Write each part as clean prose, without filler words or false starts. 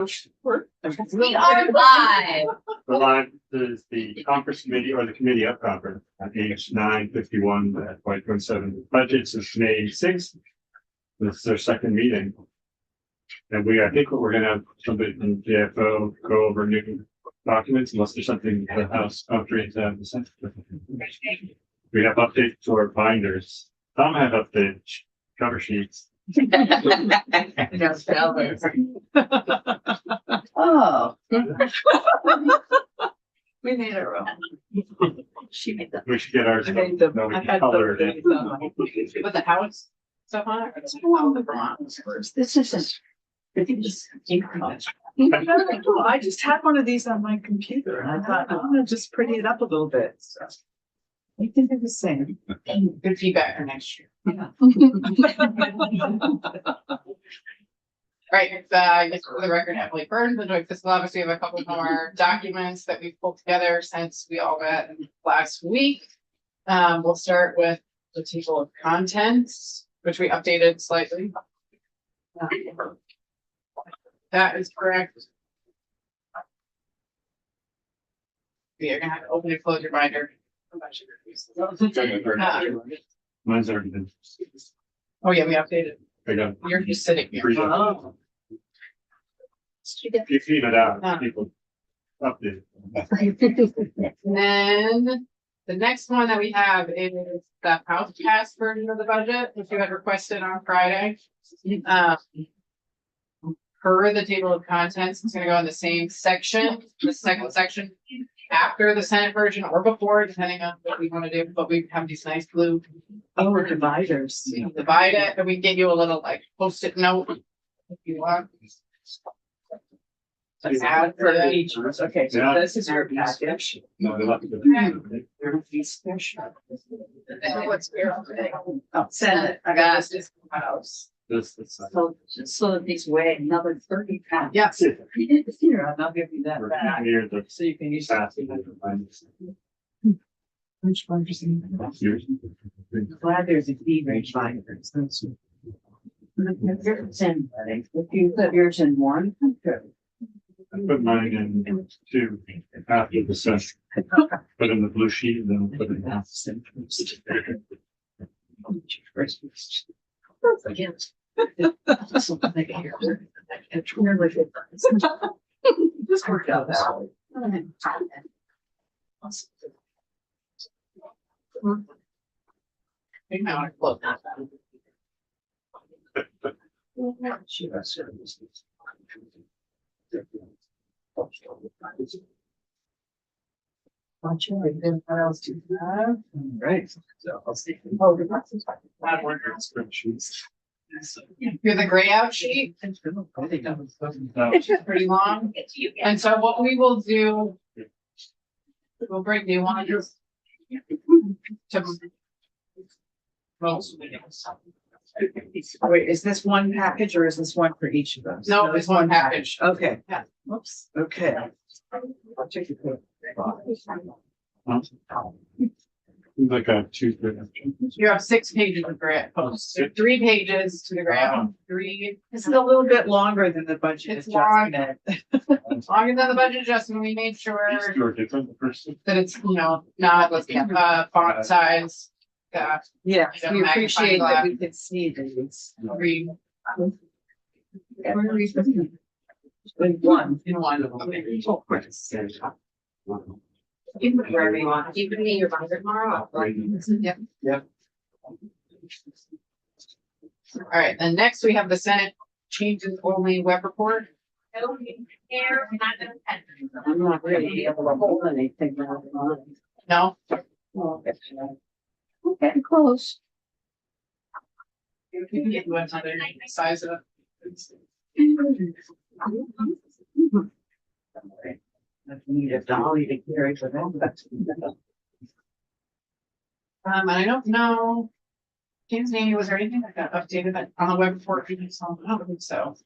We are live. The live is the conference committee or the committee of conference on H.951 FY27 budgets is May 6th. This is their second meeting. And I think what we're going to have somebody from JFO go over new documents unless there's something the House upgrades to have the Senate. We have updates to our binders. Some have updated cover sheets. Oh. We made it wrong. She made them. We should get ours. I made them. No, we I can had color them. it. With the house stuff on it? It's on the bronze. This isn't. I just had one of these on my computer and I thought, I'm gonna just pretty it up a little bit. So I can do the same. Good feedback for next year. Yeah. Right, just for the record, heavily burned the joint fiscal office. We have a couple more documents that we've pulled together since we all met last week. We'll start with the table of contents, which we updated slightly. That is correct. We are gonna have to open and close your binder. Mine's already been. Oh yeah, we updated. I got. You're just sitting here. Oh. If you feed it out, people update. And then the next one that we have is the house pass version of the budget, which you had requested on Friday. Per the table of contents, it's gonna go in the same section, the second section after the Senate version or before, depending on what we want to do. But we have these nice blue Dividers. divide it, and we can get you a little like post-it note if you want. Let's add for each. Okay, so Yeah. this is your package. No, they left it. What's your Oh, send it. I got this house. This. So that these weigh another 30 pounds. Yeah. Here, I'll give you that back. Here, the So you can use that. Which one is in Glad there's a key range binder. If you put yours in one. I put mine in two after the session. Put in the blue sheet and then put it in half. This worked out that way. Right. So I'll see. Spreadsheets. You're the gray out sheet. It's pretty long. And so what we will do, we'll bring new ones. To most. Wait, is this one package or is this one for each of those? No, it's one package. Okay. Yeah. Whoops. Okay. I'll check it out. Like a two. You have 6 pages of grant posts, 3 pages to the grant, 3. This is a little bit longer than the budget It's long. adjustment. Longer than the budget adjustment, we made sure These two are different, the first. that it's, not with font size. Yeah, Yeah, we appreciate that magnifying we can see these. Read In one. in one. You can put it wherever you want. You can be your binder tomorrow. Yep. Yep. All right, and next we have the Senate changes only web report. I'm not really able to hold anything. No, Okay, close. you can get another size of. I need a dolly to carry for them. And I don't know. James, Amy, was there anything that got updated on the web report? I don't think so.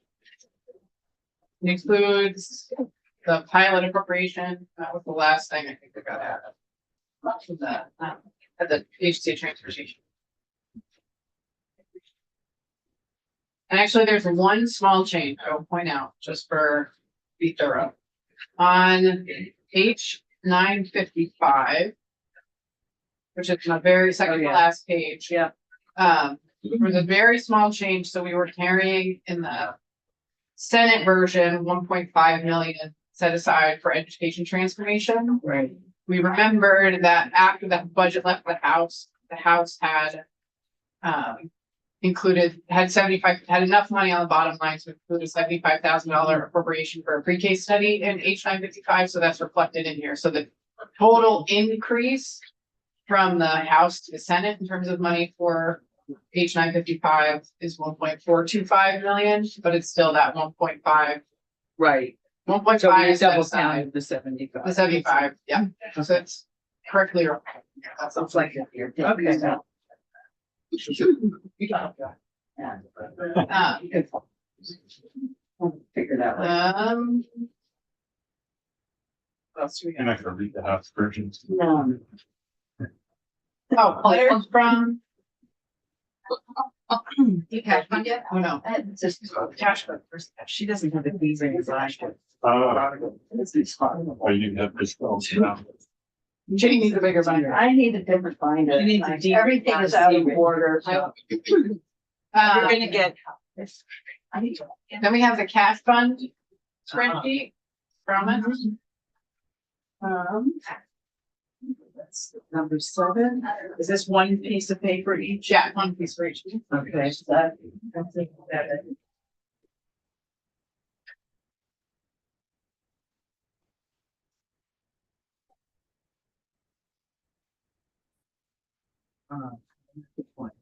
It includes the pilot appropriation. That was the last thing I think we got added. At the HCA transportation. And actually, there's one small change I will point out just for be thorough. On H.955, which is the very second to last page. Yeah. There was a very small change, so we were carrying in the Senate version, 1.5 million set aside for education transformation. Right. We remembered that after that budget left the House had had enough money on the bottom line to include a $75,000 appropriation for a pre-K study in H.955, so that's reflected in here. So the total increase from the House to the Senate in terms of money for H.955 is 1.425 million, but it's still that 1.5. Right. 1.5 So we set double aside. counted the 75. The 75, yeah. So it's correctly. That sounds like it here. Okay. Figure that out. What else do we You're got? not gonna read the House versions. No. Oh, letters from, You cash fund yet? oh no, It's just cash flow. She doesn't have the fees in last year. It's hard. Oh, you have this. Now. Jenny needs a bigger binder. I need a different binder. You need to deep- Everything is out of order. So you're Uh, gonna get. I need to. then we have the cash fund spreadsheet from it. That's number 7. Is this one piece of paper each? Yeah, one piece for each. Okay, so that. I think that. Good point.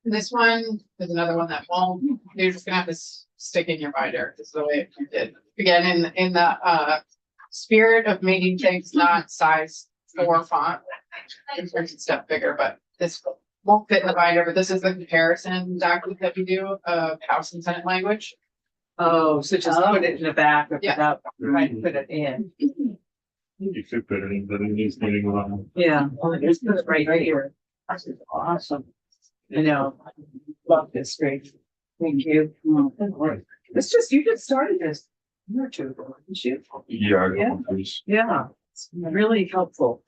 This one is another one that won't, you're just gonna have to stick in your binder. This is the way it printed. Again, in the spirit of making things not size 4 font. It's printed stuff bigger, but this won't fit in the binder, but this is the comparison document that we do of House and Senate language. Oh, so just put it in the back Yeah. without, right, put it in. You should put it in, but it needs getting a lot. Yeah, well, there's this right here. This is awesome. I know. Love this great. Thank you. It's just, you just started this a year or two ago, didn't you? Yeah. Please. Yeah, it's really helpful.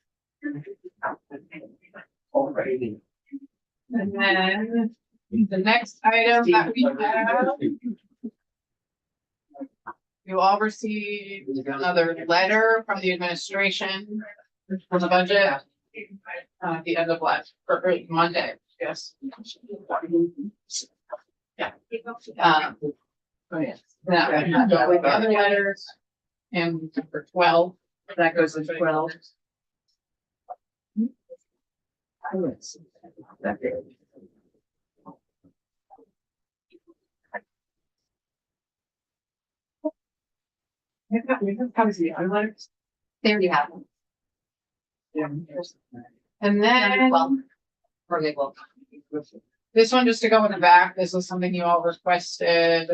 Alrighty. And then the next item that we have. You all received another letter from the administration for the budget. At the end of last, or early Monday, yes. Yeah. Oh, yeah. That would have to go with the other letters. And for 12. That goes in 12. That big. How is the other letters? There you have them. And then. Well, or they will. This one, just to go in the back, this was something you all requested,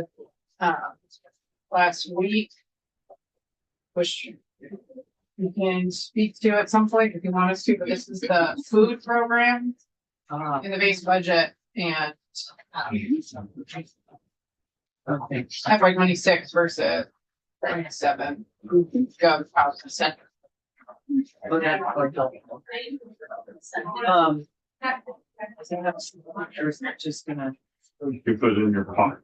last week. Which you can speak to at some point if you want us to, but this is the food program in the base budget and Okay. FY 26 versus 27. Go out to center. Well, that's quite helpful. Or is that just gonna? You put it in your pocket.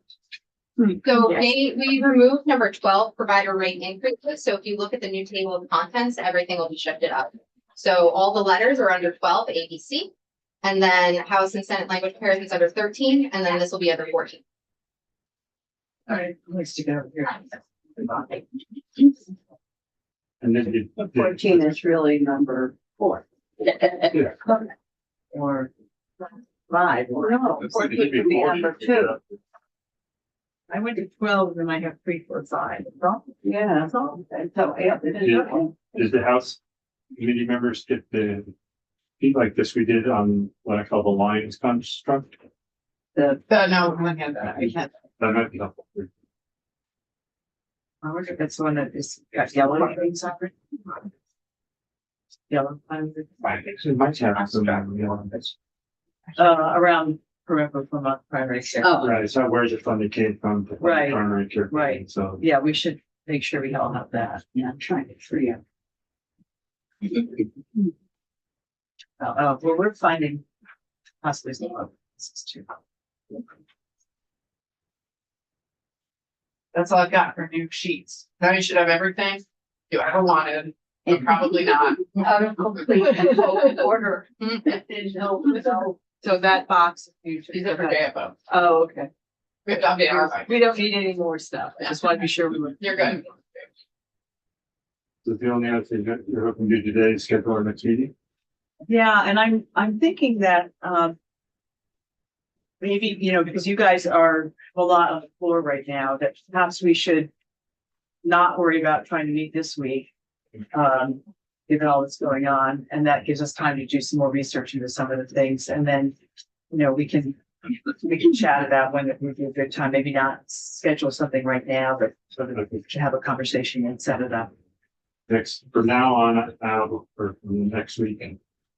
So Yes. we removed number 12, provider rate increases. So if you look at the new table of contents, everything will be shifted up. So all the letters are under 12, ABC. And then House and Senate language pairs is under 13, and then this will be under 14. All right, let's to go here. And then you. 14 is really number 4. Yeah. Or 5, or no, It's 14 gonna be could be 40. number 2. I went to 12 and I have 3, 4, 5. Yeah, that's all. So, yeah. Did the House committee members get the, like this we did on what I call the Lions construct? The, No, I had that. I had That might be helpful. I wonder if that's the one that is got yellow things on it. Yellow. It might have some, Around perimeter from a primary care. Oh. right, it's not where the funding came from. the Right. Primary care. Right. So. Yeah, we should make sure we all have that. Yeah, I'm trying to free up. Well, we're finding possibly some of this too. That's all I've got for new sheets. Now you should have everything you ever wanted, but probably not. Out of complete order. So that box. These are for JFO. Oh, okay. We have to update our. We don't need any more stuff. I just want to be sure we were. You're good. So the only other thing that you're hoping to do today is schedule our next meeting. Yeah, and I'm thinking that, maybe, you know, because you guys are a lot on the floor right now, that perhaps we should not worry about trying to meet this week, given all that's going on, and that gives us time to do some more research into some of the things, and then, you know, we can chat about when it would be a good time, maybe not schedule something right now, but sort of to have a conversation and set it up. Next, from now on, or from next week,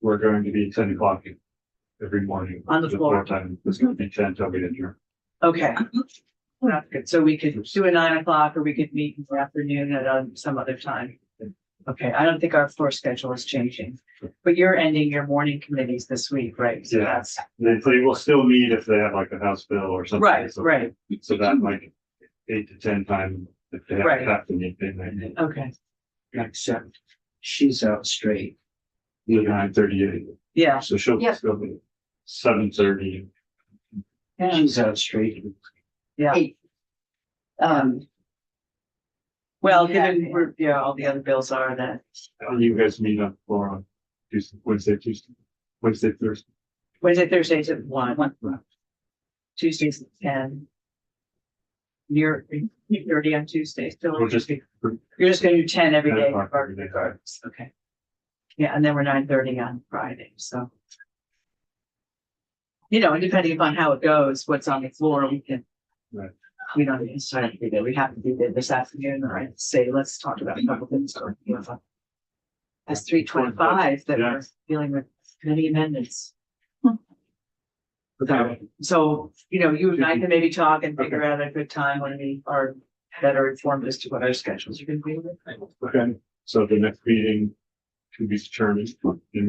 we're going to be 10 o'clock every morning. On the floor. Time. It's going to be 10 till we adjourn. Okay. That's good. So we could do a 9 o'clock, or we could meet in the afternoon at some other time. Okay, I don't think our floor schedule is changing, but you're ending your morning committees this week, right? So Yeah. that's They will still meet if they have like a House bill or something. right, So- right. So that like 8 to 10 time, if they Right. have to meet, they may. Okay, Except she's out straight. 9:38. yeah. So she'll Yeah. still be 7:30. Yeah. She's out straight. Yeah. Well, given we're, yeah, all the other bills are that And you guys meet up for Tuesday, Wednesday, Thursday. Wednesday, Thursdays at 1, Tuesdays at 10. You're 30 on Tuesdays, still. We'll just, You're just gonna do 10 every 10 day. o'clock every day. regardless. Okay. Yeah, and then we're 9:30 on Friday, so. You know, and depending upon how it goes, what's on the floor, we can. Right. We don't need to start to be there. We have to be there this afternoon, or I'd say, let's talk about a couple things. That's 3:25 that Yeah. we're dealing with many amendments. So, you know, you and I can maybe talk and figure out a good time when we are better informed as to what our schedules are gonna be. okay, so the next meeting to be determined in